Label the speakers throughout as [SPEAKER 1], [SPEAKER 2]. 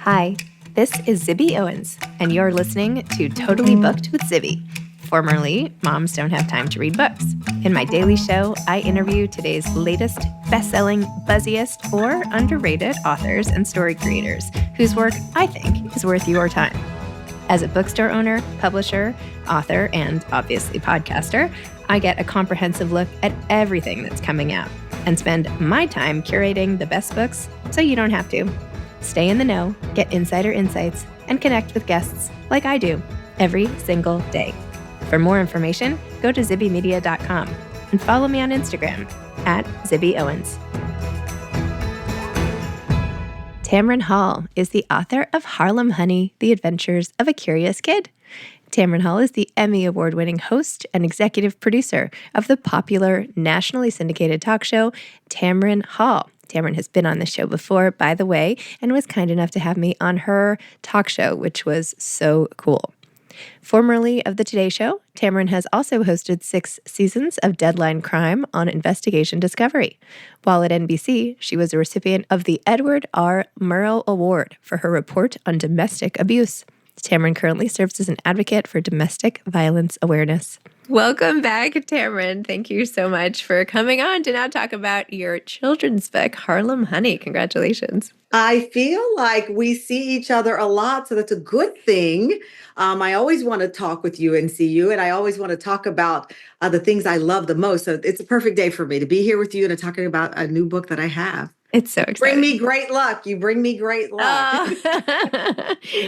[SPEAKER 1] Hi, this is Zibby Owens, and you're listening to Totally Booked with Zibby, formerly Moms Don't Have Time to Read Books. In my daily show, I interview today's latest best-selling, buzziest, or underrated authors and story creators whose work I think is worth your time. As a bookstore owner, publisher, author, and obviously podcaster, I get a comprehensive look at everything that's coming out and spend my time curating the best books so you don't have to. Stay in the know, get insider insights, and connect with guests like I do every single day. For more information, go to zibbymedia.com and follow me on Instagram at Zibby Owens. Tamron Hall is the author of HARLEM HONEY, The Adventures of a Curious Kid. Tamron Hall is the Emmy Award-winning host and executive producer of the popular nationally syndicated talk show Tamron Hall. Tamron has been on the show before, by the way, and was kind enough to have me on her talk show, which was so cool. Formerly of The Today Show, Tamron has also hosted 6 seasons of Deadline Crime on Investigation Discovery. While at NBC, she was a recipient of the Edward R. Murrow Award for her report on domestic abuse. Tamron currently serves as an advocate for domestic violence awareness. Welcome back, Tamron. Thank you so much for coming on to now talk about your children's book, HARLEM HONEY. Congratulations.
[SPEAKER 2] I feel like we see each other a lot, so that's a good thing. I always want to talk with you and see you, and I always want to talk about the things I love the most. So it's a perfect day for me to be here with you and talking about a new book that I have.
[SPEAKER 1] It's so exciting.
[SPEAKER 2] Bring me great luck. You bring me great luck.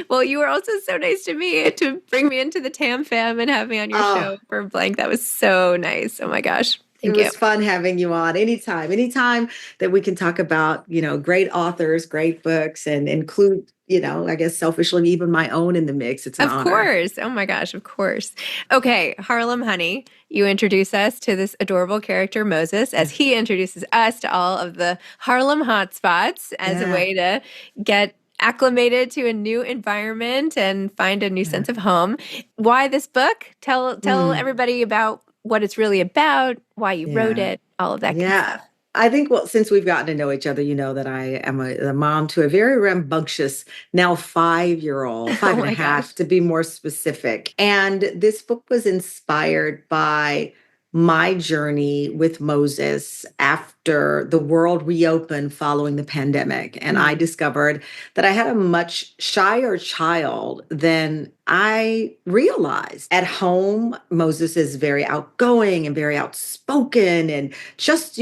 [SPEAKER 1] Well, you were also so nice to me to bring me into the Tam fam and have me on your show for blank. That was so nice. Oh my gosh. Thank you.
[SPEAKER 2] It was fun having you on anytime that we can talk about, great authors, great books, and include, I guess selfishly, even my own in the mix. It's an honor.
[SPEAKER 1] Of course. Oh my gosh, of course. Okay, HARLEM HONEY, you introduce us to this adorable character, Moses, as he introduces us to all of the Harlem hotspots as a way to get acclimated to a new environment and find a new sense of home. Why this book? Tell everybody about what it's really about, why you wrote it, all of that good stuff.
[SPEAKER 2] I think, since we've gotten to know each other, you know that I am a mom to a very rambunctious, now 5-year-old, 5.5 to be more specific. And this book was inspired by my journey with Moses after the world reopened following the pandemic. And I discovered that I had a much shyer child than I realized. At home, Moses is very outgoing and very outspoken and just,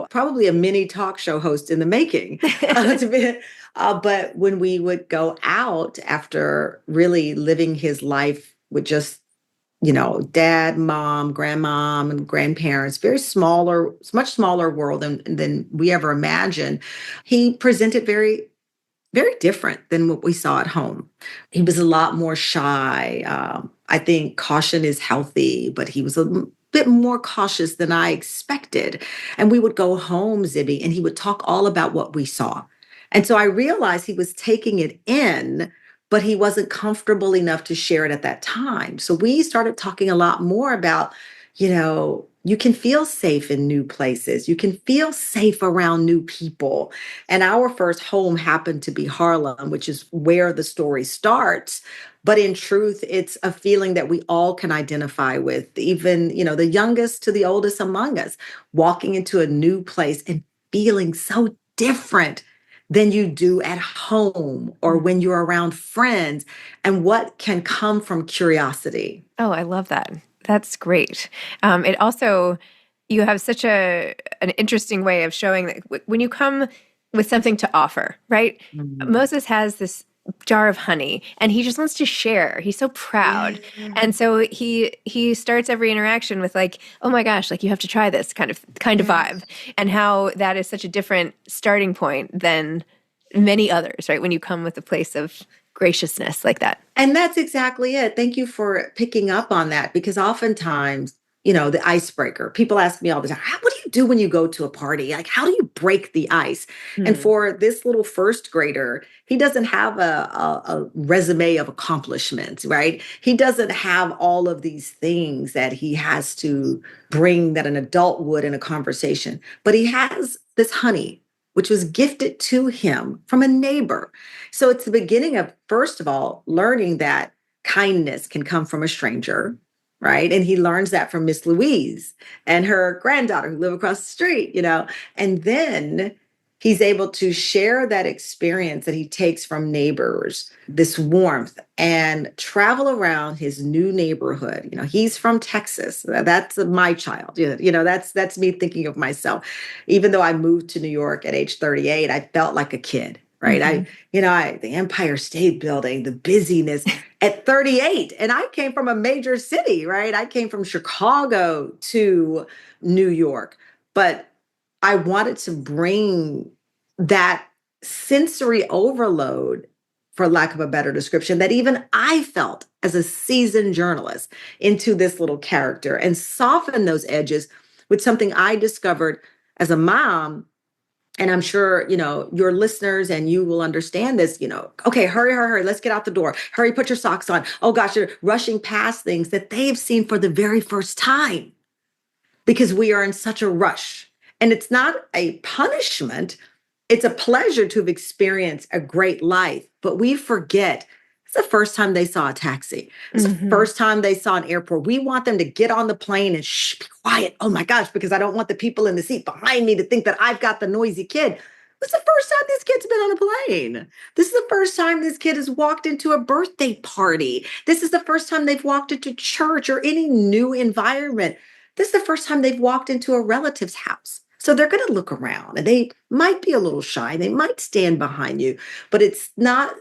[SPEAKER 2] probably a mini talk show host in the making. But when we would go out after really living his life with just dad, mom, grandmom, and grandparents, much smaller world than we ever imagined. He presented very, very different than what we saw at home. He was a lot more shy. I think caution is healthy, but he was a bit more cautious than I expected. And we would go home, Zibby, and he would talk all about what we saw. And so I realized he was taking it in, but he wasn't comfortable enough to share it at that time. So we started talking a lot more about, you can feel safe in new places. You can feel safe around new people. And our first home happened to be Harlem, which is where the story starts. But in truth, it's a feeling that we all can identify with, even, the youngest to the oldest among us, walking into a new place and feeling so different than you do at home or when you're around friends, and what can come from curiosity.
[SPEAKER 1] Oh, I love that. That's great. It also, you have such an interesting way of showing that when you come with something to offer, right? Mm-hmm. Moses has this jar of honey and he just wants to share. He's so proud. Yeah. And so he starts every interaction with like, oh my gosh, like you have to try this kind of vibe, and how that is such a different starting point than many others, right? When you come with a place of graciousness like that.
[SPEAKER 2] And that's exactly it. Thank you for picking up on that, because oftentimes, the icebreaker, people ask me all the time, what do you do when you go to a party? Like, how do you break the ice? Mm-hmm. And for this little first grader, he doesn't have a resume of accomplishments, right? He doesn't have all of these things that he has to bring that an adult would in a conversation, but he has this honey which was gifted to him from a neighbor. So it's the beginning of, first of all, learning that kindness can come from a stranger, right? And he learns that from Miss Louise and her granddaughter who live across the street, and then he's able to share that experience that he takes from neighbors, this warmth, and travel around his new neighborhood. He's from Texas. That's my child. That's me thinking of myself. Even though I moved to New York at age 38, I felt like a kid. Right. The Empire State Building, the busyness at 38. And I came from a major city, right? I came from Chicago to New York. But I wanted to bring that sensory overload, for lack of a better description, that even I felt as a seasoned journalist into this little character and soften those edges with something I discovered as a mom. And I'm sure, your listeners and you will understand this, okay, hurry, let's get out the door. Hurry, put your socks on. Oh gosh, you're rushing past things that they've seen for the very first time because we are in such a rush. And it's not a punishment. It's a pleasure to have experienced a great life, but we forget it's the first time they saw a taxi. It's the first time they saw an airport. We want them to get on the plane and shh, be quiet. Oh my gosh, because I don't want the people in the seat behind me to think that I've got the noisy kid. This is the first time this kid's been on a plane. This is the first time this kid has walked into a birthday party. This is the first time they've walked into church or any new environment. This is the first time they've walked into a relative's house. So they're going to look around and they might be a little shy. They might stand behind you, but it's not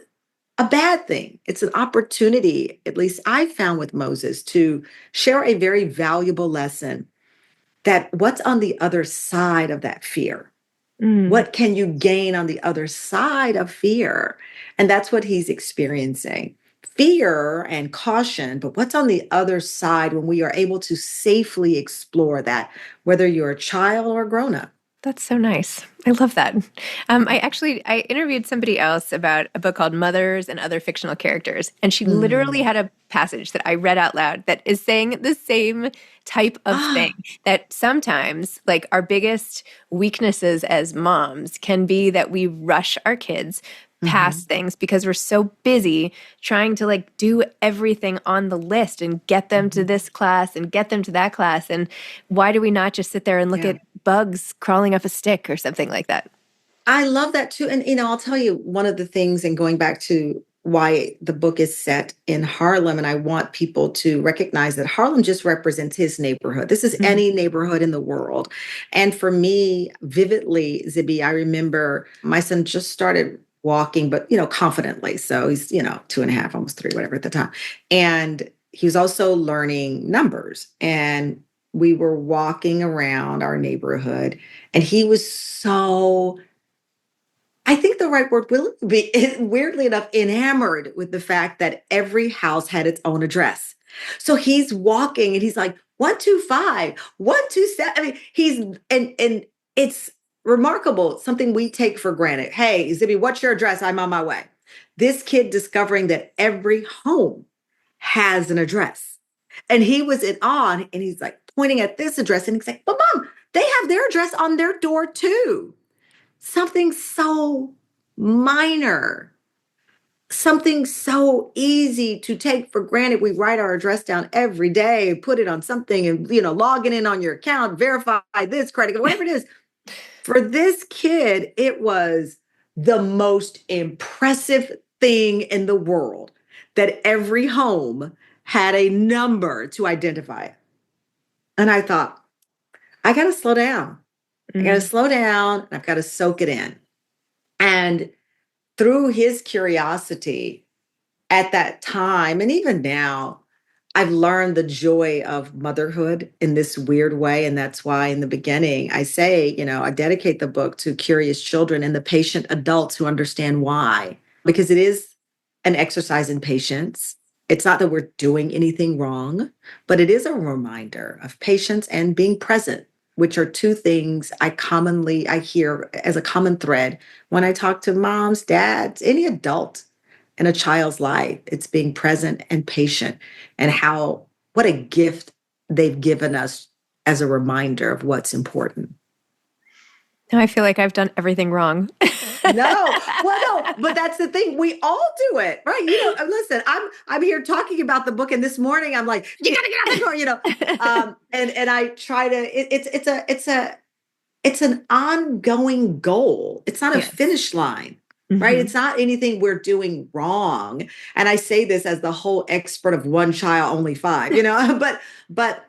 [SPEAKER 2] a bad thing. It's an opportunity, at least I found with Moses, to share a very valuable lesson that what's on the other side of that fear? What can you gain on the other side of fear? And that's what he's experiencing. Fear and caution, but what's on the other side when we are able to safely explore that, whether you're a child or a grown-up?
[SPEAKER 1] That's so nice. I love that. I interviewed somebody else about a book called Mothers and Other Fictional Characters, and she literally had a passage that I read out loud that is saying the same type of thing, that sometimes like our biggest weaknesses as moms can be that we rush our kids past things because we're so busy trying to like do everything on the list and get them to this class and get them to that class. And why do we not just sit there and look at bugs crawling up a stick or something like that?
[SPEAKER 2] I love that too. And, I'll tell you one of the things, and going back to why the book is set in Harlem, and I want people to recognize that Harlem just represents his neighborhood. This is any neighborhood in the world. And for me, vividly, Zibby, I remember my son just started walking, but, confidently. So he's, 2.5, almost 3, whatever at the time. And he was also learning numbers. And we were walking around our neighborhood, and he was so, I think the right word will be, weirdly enough, enamored with the fact that every house had its own address. So he's walking and he's like, 125, 127. I mean, and it's remarkable, something we take for granted. Hey, Zibby, what's your address? I'm on my way. This kid discovering that every home has an address. And he was in awe, and he's like pointing at this address, and he's like, but mom, they have their address on their door too. Something so minor, something so easy to take for granted. We write our address down every day, put it on something, and logging in on your account, verify this credit, whatever it is. For this kid, it was the most impressive thing in the world that every home had a number to identify it. And I thought, I got to slow down. I got to slow down, and I've got to soak it in. And through his curiosity at that time, and even now, I've learned the joy of motherhood in this weird way. And that's why in the beginning, I say, I dedicate the book to curious children and the patient adults who understand why, because it is an exercise in patience. It's not that we're doing anything wrong, but it is a reminder of patience and being present, which are two things I hear as a common thread when I talk to moms, dads, any adult in a child's life. It's being present and patient, and what a gift they've given us as a reminder of what's important.
[SPEAKER 1] I feel like I've done everything wrong.
[SPEAKER 2] No, well, no, but that's the thing. We all do it, right? Listen, I'm here talking about the book, and this morning I'm like, you gotta get out the door, and I try to. It's an ongoing goal. It's not a
[SPEAKER 1] Yes.
[SPEAKER 2] finish line, right? It's not anything we're doing wrong. And I say this as the whole expert of one child, only five, but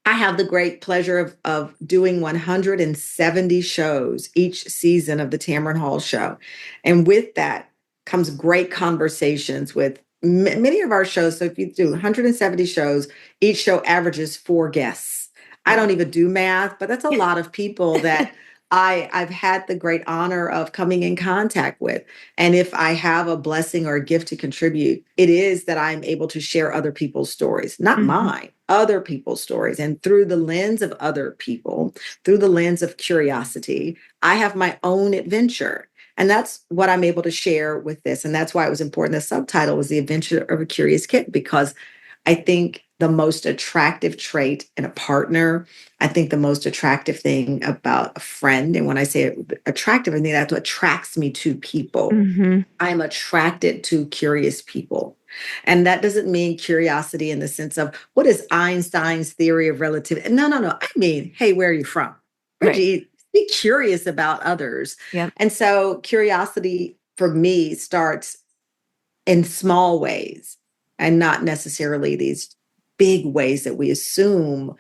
[SPEAKER 2] I have the great pleasure of doing 170 shows each season of the Tamron Hall show. And with that comes great conversations with many of our shows. So if you do 170 shows, each show averages 4 guests. I don't even do math, but that's a lot of people that I've had the great honor of coming in contact with. And if I have a blessing or a gift to contribute, it is that I'm able to share other people's stories, not mine, other people's stories. And through the lens of other people, through the lens of curiosity, I have my own adventure. And that's what I'm able to share with this. And that's why it was important. The subtitle was The Adventure of a Curious Kid, because I think the most attractive trait in a partner, I think the most attractive thing about a friend, and when I say attractive, I think that's what attracts me to people. I'm attracted to curious people. And that doesn't mean curiosity in the sense of what is Einstein's theory of relativity? No. I mean, hey, where are you from? Where'd you eat? Be curious about others.
[SPEAKER 1] Yep.
[SPEAKER 2] And so curiosity for me starts in small ways and not necessarily these big ways that we assume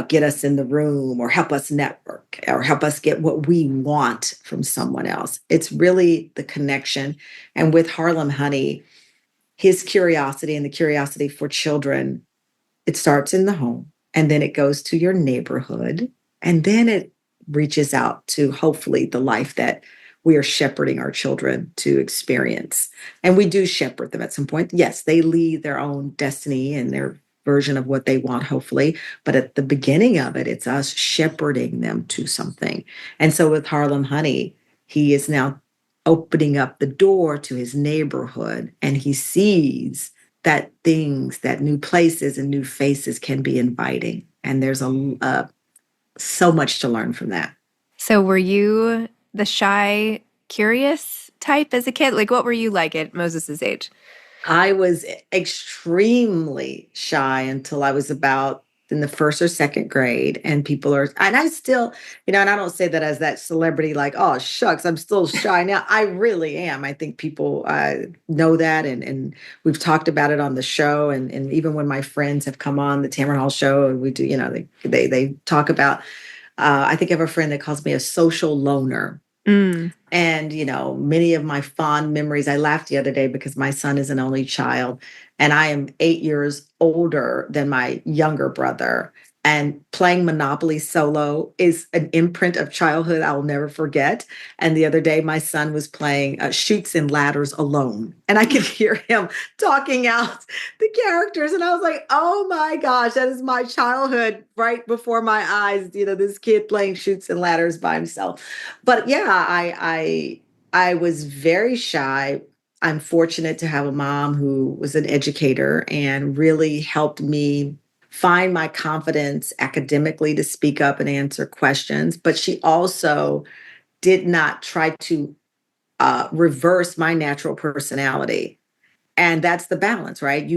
[SPEAKER 2] get us in the room or help us network or help us get what we want from someone else. It's really the connection. And with Harlem Honey, his curiosity and the curiosity for children, it starts in the home and then it goes to your neighborhood and then it reaches out to hopefully the life that we are shepherding our children to experience. And we do shepherd them at some point. Yes, they lead their own destiny and their version of what they want, hopefully. But at the beginning of it, it's us shepherding them to something. And so with Harlem Honey, he is now opening up the door to his neighborhood and he sees that things, that new places and new faces can be inviting. And there's so much to learn from that.
[SPEAKER 1] So were you the shy, curious type as a kid? Like, what were you like at Moses's age?
[SPEAKER 2] I was extremely shy until I was about in the first or second grade. And I still, and I don't say that as that celebrity, like, oh, shucks, I'm still shy now. I really am. I think people know that. And we've talked about it on the show. And even when my friends have come on the Tamron Hall show and we do, they talk about, I think I have a friend that calls me a social loner. And, many of my fond memories, I laughed the other day because my son is an only child and I am 8 years older than my younger brother. And playing Monopoly solo is an imprint of childhood I'll never forget. And the other day, my son was playing Chutes and Ladders alone. And I could hear him talking out the characters. And I was like, oh my gosh, that is my childhood right before my eyes. This kid playing Chutes and Ladders by himself. But yeah, I was very shy. I'm fortunate to have a mom who was an educator and really helped me find my confidence academically to speak up and answer questions. But she also did not try to reverse my natural personality. And that's the balance, right?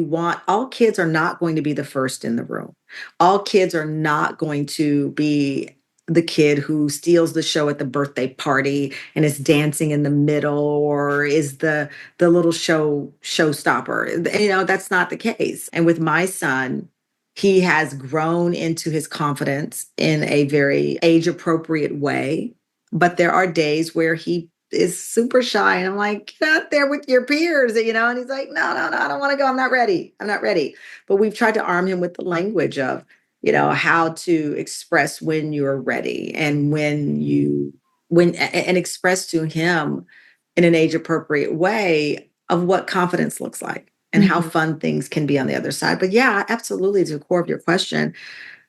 [SPEAKER 2] All kids are not going to be the first in the room. All kids are not going to be the kid who steals the show at the birthday party and is dancing in the middle or is the little showstopper. That's not the case. And with my son, he has grown into his confidence in a very age appropriate way. But there are days where he is super shy. And I'm like, get out there with your peers, and he's like, no, I don't want to go. I'm not ready. But we've tried to arm him with the language of, how to express when you're ready and and express to him in an age appropriate way of what confidence looks like and how fun things can be on the other side. But yeah, absolutely, to the core of your question,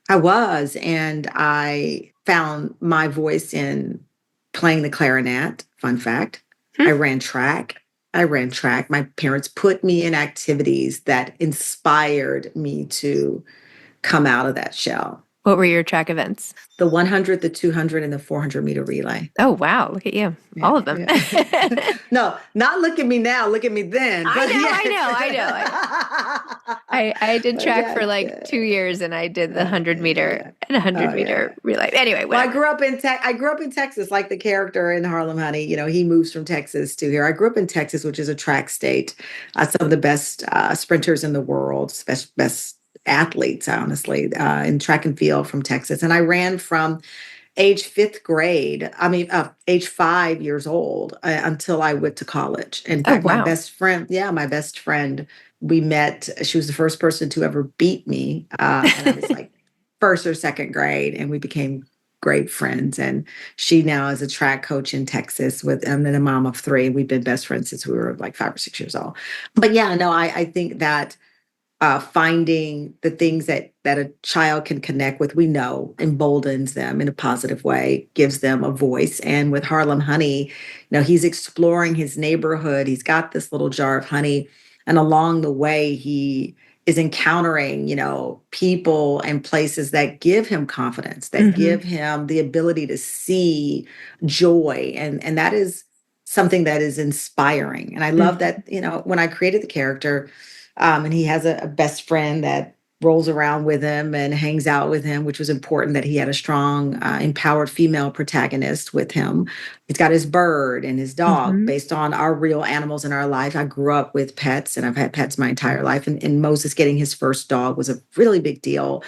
[SPEAKER 2] and I found my voice in playing the clarinet. Fun fact. I ran track. My parents put me in activities that inspired me to come out of that shell.
[SPEAKER 1] What were your track events?
[SPEAKER 2] The 100, the 200, and the 400-meter relay.
[SPEAKER 1] Oh, wow. Look at you.
[SPEAKER 2] Yeah,
[SPEAKER 1] All of them.
[SPEAKER 2] yeah. No, not look at me now. Look at me then. But
[SPEAKER 1] I know. I did
[SPEAKER 2] But
[SPEAKER 1] track
[SPEAKER 2] yeah,
[SPEAKER 1] for like
[SPEAKER 2] yeah.
[SPEAKER 1] 2 years, and I did the 100-meter
[SPEAKER 2] Yeah.
[SPEAKER 1] and a hundred
[SPEAKER 2] Oh yeah.
[SPEAKER 1] meter relay. Anyway,
[SPEAKER 2] Well,
[SPEAKER 1] whatever.
[SPEAKER 2] I grew up in Texas, like the character in Harlem Honey. He moves from Texas to here. I grew up in Texas, which is a track state. Some of the best sprinters in the world, best athletes, honestly, in track and field from Texas. And I ran from age fifth grade, age 5 years old until I went to college. In
[SPEAKER 1] Oh,
[SPEAKER 2] fact,
[SPEAKER 1] wow.
[SPEAKER 2] my best friend, we met. She was the first person to ever beat me. And I was like first or second grade, and we became great friends. And she now is a track coach in Texas and then a mom of three. We've been best friends since we were like 5 or 6 years old. But yeah, no, I think that finding the things that a child can connect with, we know emboldens them in a positive way, gives them a voice. And with Harlem Honey, he's exploring his neighborhood. He's got this little jar of honey, and along the way, he is encountering, people and places that give him confidence, that give him the ability to see joy, and that is something that is inspiring. And I love that, when I created the character. And he has a best friend that rolls around with him and hangs out with him, which was important that he had a strong, empowered female protagonist with him. He's got his bird and his dog based on our real animals in our life. I grew up with pets, and I've had pets my entire life. And Moses getting his first dog was a really big deal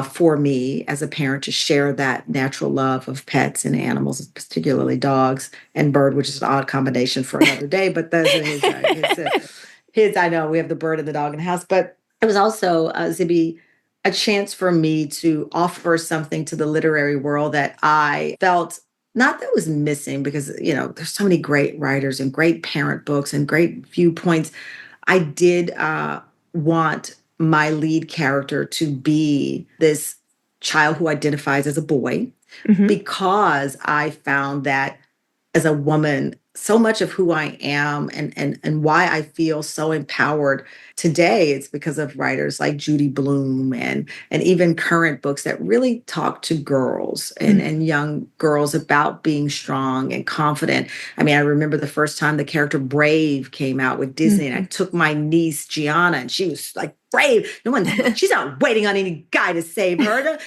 [SPEAKER 2] for me as a parent, to share that natural love of pets and animals, particularly dogs and bird, which is an odd combination for another day. But those are his. I know we have the bird and the dog in the house, but it was also, Zibby, a chance for me to offer something to the literary world that I felt not that was missing, because, there's so many great writers and great parent books and great viewpoints. I did want my lead character to be this child who identifies as a boy, because I found that as a woman, so much of who I am and why I feel so empowered today, it's because of writers like Judy Blume and even current books that really talk to girls and young girls about being strong and confident. I mean, I remember the first time the character Brave came out with Disney, and I took my niece Gianna, and she was like, brave. She's not waiting on any guy to save her.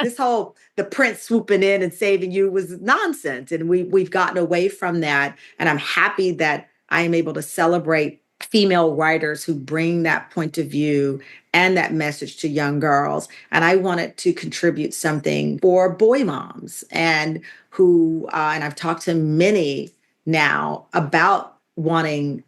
[SPEAKER 2] This whole the prince swooping in and saving you was nonsense. And we've gotten away from that. And I'm happy that I am able to celebrate female writers who bring that point of view and that message to young girls. And I wanted to contribute something for boy moms, and and I've talked to many now about wanting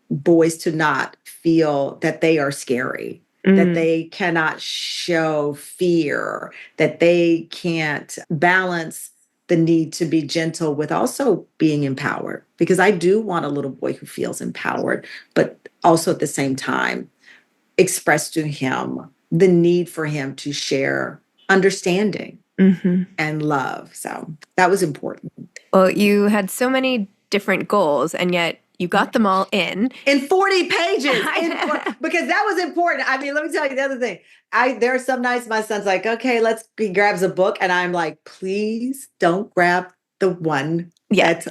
[SPEAKER 2] boys to not feel that they are scary, that they cannot show fear, that they can't balance the need to be gentle with also being empowered. Because I do want a little boy who feels empowered, but also at the same time express to him the need for him to share understanding and love. So that was important.
[SPEAKER 1] Well, you had so many different goals, and yet you got them all in
[SPEAKER 2] 40 pages. Because that was important. I mean, let me tell you the other thing. There are some nights my son's like, okay, he grabs a book, and I'm like, please don't grab the one that's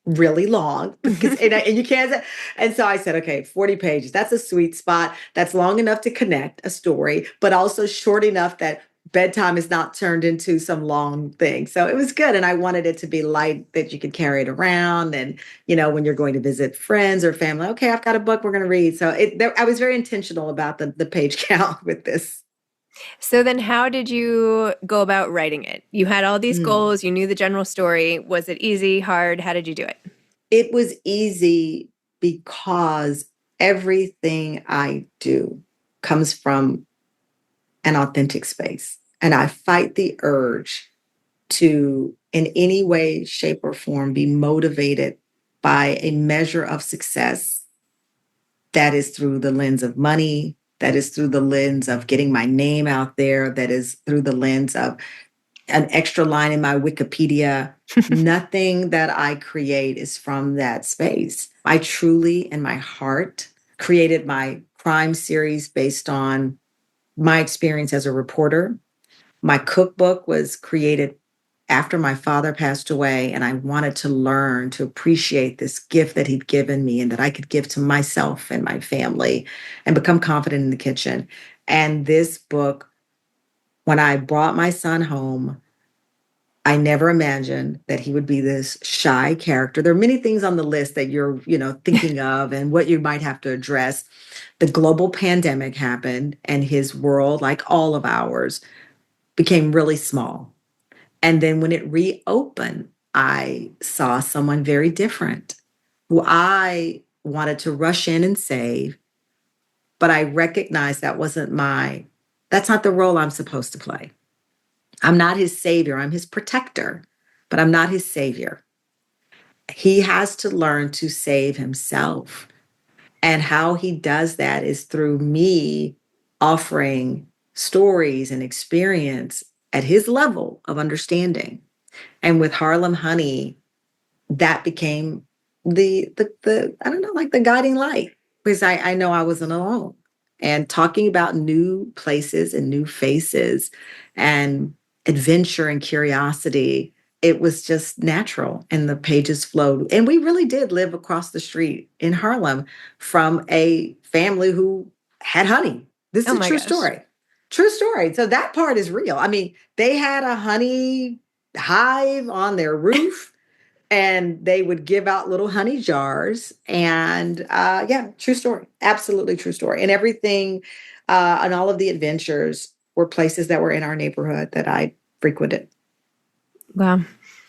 [SPEAKER 2] really long, because and you can't. And so I said, okay, 40 pages. That's a sweet spot. That's long enough to connect a story, but also short enough that bedtime is not turned into some long thing. So it was good. And I wanted it to be light, that you could carry it around. And, when you're going to visit friends or family, okay, I've got a book we're going to read. So I was very intentional about the page count with this.
[SPEAKER 1] So then how did you go about writing it? You had all these goals, you knew the general story. Was it easy, hard? How did you do it?
[SPEAKER 2] It was easy because everything I do comes from an authentic space. And I fight the urge to, in any way, shape, or form, be motivated by a measure of success that is through the lens of money, that is through the lens of getting my name out there, that is through the lens of an extra line in my Wikipedia. Nothing that I create is from that space. I truly, in my heart, created my crime series based on my experience as a reporter, My cookbook was created after my father passed away, and I wanted to learn to appreciate this gift that he'd given me and that I could give to myself and my family and become confident in the kitchen. And this book, when I brought my son home, I never imagined that he would be this shy character. There are many things on the list that you're, thinking of and what you might have to address. The global pandemic happened, and his world, like all of ours, became really small. And then when it reopened, I saw someone very different who I wanted to rush in and save, but I recognized that's not the role I'm supposed to play. I'm not his savior, I'm his protector, but I'm not his savior. He has to learn to save himself. And how he does that is through me offering stories and experience at his level of understanding. And with Harlem Honey, that became the I don't know, like the guiding light, because I know I wasn't alone. And talking about new places and new faces and adventure and curiosity, it was just natural and the pages flowed. And we really did live across the street in Harlem from a family who had honey. This
[SPEAKER 1] Oh
[SPEAKER 2] is a
[SPEAKER 1] my
[SPEAKER 2] true
[SPEAKER 1] gosh.
[SPEAKER 2] story. True story. So that part is real. I mean, they had a honey hive on their roof, and they would give out little honey jars. And yeah, true story. Absolutely true story. And everything and all of the adventures were places that were in our neighborhood that I frequented.
[SPEAKER 1] Wow.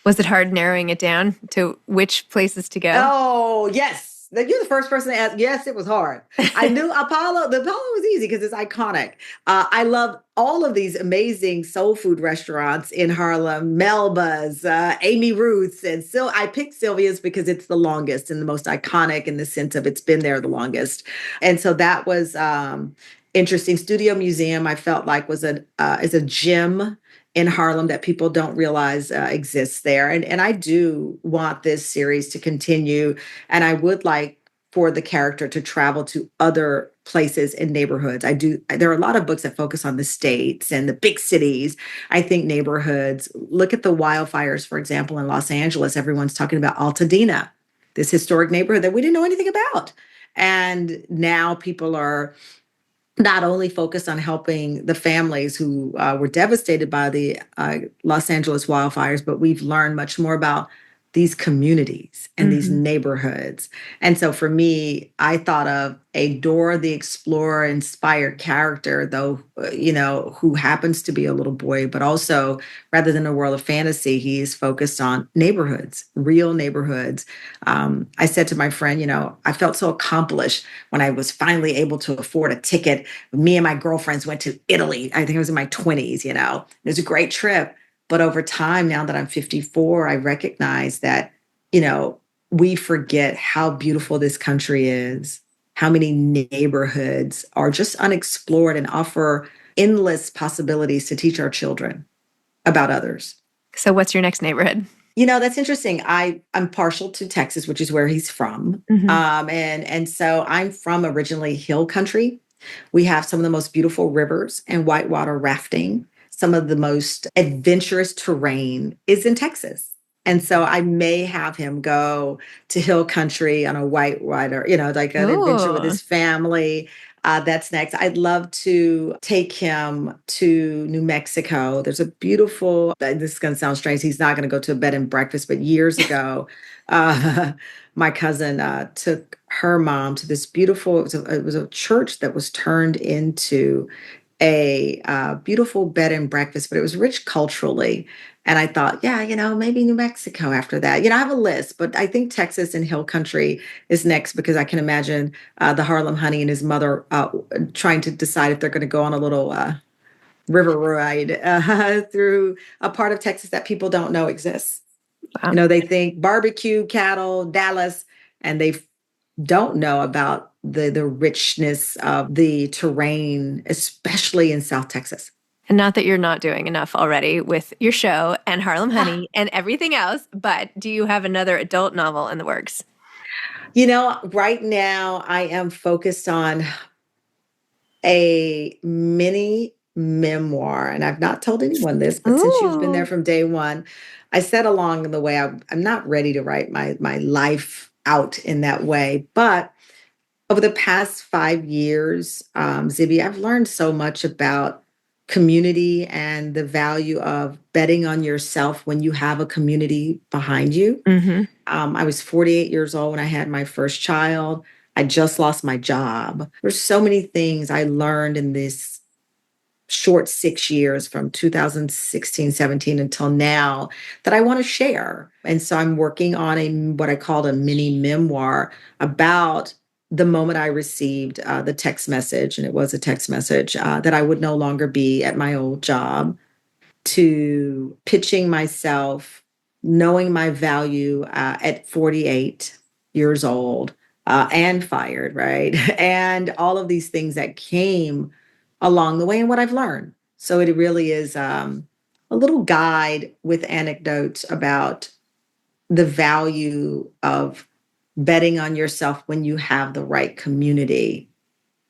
[SPEAKER 1] Was it hard narrowing it down to which places to go?
[SPEAKER 2] Oh, yes. You're the first person to ask. Yes, it was hard. I knew Apollo. The Apollo was easy because it's iconic. I love all of these amazing soul food restaurants in Harlem, Melba's, Amy Ruth's, and I picked Sylvia's because it's the longest and the most iconic in the sense of it's been there the longest. And so that was interesting. Studio Museum, I felt like is a gem in Harlem that people don't realize exists there. And I do want this series to continue. And I would like for the character to travel to other places and neighborhoods. I do. There are a lot of books that focus on the states and the big cities. I think neighborhoods, look at the wildfires, for example, in Los Angeles. Everyone's talking about Altadena, this historic neighborhood that we didn't know anything about. And now people are not only focused on helping the families who were devastated by the Los Angeles wildfires, but we've learned much more about these communities and these
[SPEAKER 1] Mm-hmm.
[SPEAKER 2] neighborhoods. And so for me, I thought of a Dora the Explorer inspired character, though, who happens to be a little boy, but also rather than a world of fantasy, he's focused on neighborhoods, real neighborhoods. I said to my friend, I felt so accomplished when I was finally able to afford a ticket. Me and my girlfriends went to Italy. I think I was in my 20s, It was a great trip. But over time, now that I'm 54, I recognize that, we forget how beautiful this country is, how many neighborhoods are just unexplored and offer endless possibilities to teach our children about others.
[SPEAKER 1] So, what's your next neighborhood?
[SPEAKER 2] That's interesting. I'm partial to Texas, which is where he's from.
[SPEAKER 1] Mm-hmm.
[SPEAKER 2] And so I'm from originally hill country. We have some of the most beautiful rivers and whitewater rafting. Some of the most adventurous terrain is in Texas. And so I may have him go to hill country on a whitewater, like an adventure with
[SPEAKER 1] Oh,
[SPEAKER 2] his family. That's next. I'd love to take him to New Mexico. There's a beautiful, this is going to sound strange. He's not going to go to a bed and breakfast, but years ago, my cousin took her mom to this beautiful, it was a church that was turned into a beautiful bed and breakfast, but it was rich culturally. And I thought, yeah, maybe New Mexico after that. I have a list, but I think Texas and Hill Country is next because I can imagine the Harlem Honey and his mother trying to decide if they're going to go on a little river ride through a part of Texas that people don't know exists.
[SPEAKER 1] wow.
[SPEAKER 2] They think barbecue, cattle, Dallas, and they don't know about the richness of the terrain, especially in South Texas.
[SPEAKER 1] And not that you're not doing enough already with your show and Harlem
[SPEAKER 2] Ah,
[SPEAKER 1] Honey and everything else, but do you have another adult novel in the works?
[SPEAKER 2] right now I am focused on a memoir. And I've not told anyone this, but since you've been there
[SPEAKER 1] Ooh.
[SPEAKER 2] from day one, I said along the way, I'm not ready to write my life out in that way. But over the past 5 years, Zibby, I've learned so much about community and the value of betting on yourself when you have a community behind you.
[SPEAKER 1] Mm-hmm.
[SPEAKER 2] I was 48 years old when I had my first child. I just lost my job. There's so many things I learned in this short 6 years from 2016, 17 until now that I want to share. And so I'm working on what I called a mini memoir about the moment I received the text message, and it was a text message that I would no longer be at my old job, to pitching myself, knowing my value at 48 years old, and fired, right? And all of these things that came along the way and what I've learned. So it really is a little guide with anecdotes about the value of betting on yourself when you have the right community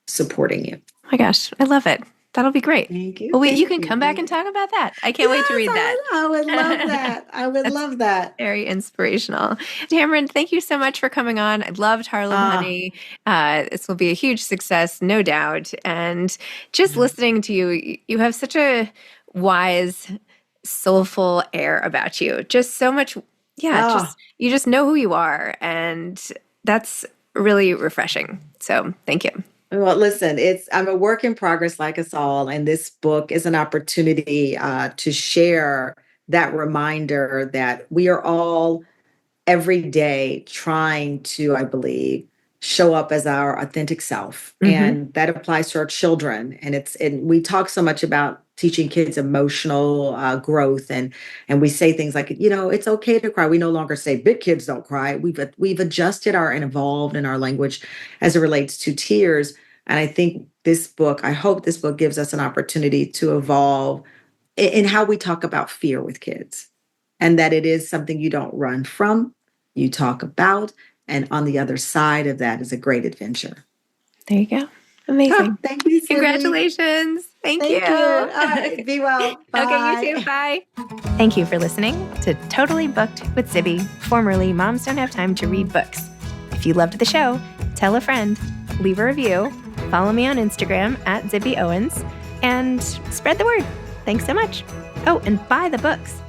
[SPEAKER 2] supporting you.
[SPEAKER 1] Oh my gosh, I love it. That'll be great.
[SPEAKER 2] Thank you.
[SPEAKER 1] Well, wait, you
[SPEAKER 2] Thank
[SPEAKER 1] can
[SPEAKER 2] you.
[SPEAKER 1] come back and talk about that. I can't wait to read that.
[SPEAKER 2] I would love that. I would
[SPEAKER 1] That's
[SPEAKER 2] love that.
[SPEAKER 1] very inspirational. Tamron, thank you so much for coming on. I loved Harlem Honey. This will be a huge success, no doubt. And just listening to you, you have such a wise, soulful air about you. Just so much, you just know who you are. And that's really refreshing. So thank you.
[SPEAKER 2] Well, listen, I'm a work in progress like us all, and this book is an opportunity to share that reminder that we are all every day trying to, I believe, show up as our authentic self.
[SPEAKER 1] Mm-hmm.
[SPEAKER 2] And that applies to our children. And we talk so much about teaching kids emotional growth. And we say things like, it's okay to cry. We no longer say big kids don't cry. We've adjusted and evolved in our language as it relates to tears. And I think I hope this book gives us an opportunity to evolve in how we talk about fear with kids, and that it is something you don't run from, you talk about, and on the other side of that is a great adventure.
[SPEAKER 1] There you go. Amazing.
[SPEAKER 2] Thank you, Zibby.
[SPEAKER 1] Congratulations. Thank you.
[SPEAKER 2] All right, be well. Bye.
[SPEAKER 1] Okay, you too. Bye. Thank you for listening to Totally Booked with Zibby, formerly Moms Don't Have Time to Read Books. If you loved the show, tell a friend, leave a review, follow me on Instagram @ZibbyOwens, and spread the word. Thanks so much. Oh, and buy the books.